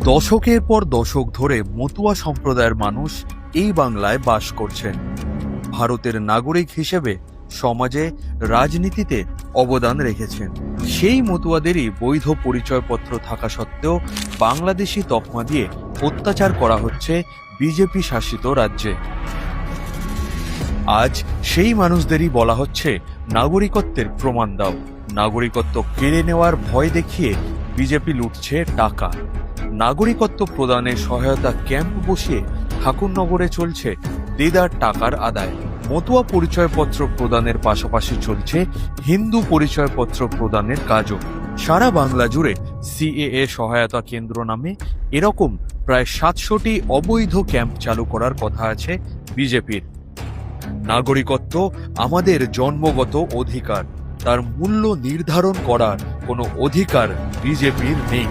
দশকের পর দশক ধরে মতুয়া সম্প্রদায়ের মানুষ এই বাংলায় বাস করছেন। ভারতের নাগরিক হিসেবে সমাজে, রাজনীতিতে অবদান রেখেছেন। সেই মতুয়াদেরই বৈধ পরিচয়পত্র থাকা সত্ত্বেও বাংলাদেশি তকমা দিয়ে অত্যাচার করা হচ্ছে বিজেপি শাসিত রাজ্যে। আজ সেই মানুষদেরই বলা হচ্ছে নাগরিকত্বের প্রমাণ দাও। নাগরিকত্ব কেড়ে নেওয়ার ভয় দেখিয়ে বিজেপি লুটছে টাকা। নাগরিকত্ব প্রদানে সহায়তা ক্যাম্প বসিয়ে ঠাকুরনগরে চলছে দেদার টাকার আদায়। মতুয়া পরিচয়পত্র প্রদানের পাশাপাশি চলছে হিন্দু পরিচয়পত্র প্রদানের কাজও। সারা বাংলা জুড়ে সিএএ সহায়তা কেন্দ্র নামে এরকম প্রায় 700টি অবৈধ ক্যাম্প চালু করার কথা আছে বিজেপির। নাগরিকত্ব আমাদের জন্মগত অধিকার, তার মূল্য নির্ধারণ করার কোনো অধিকার বিজেপির নেই।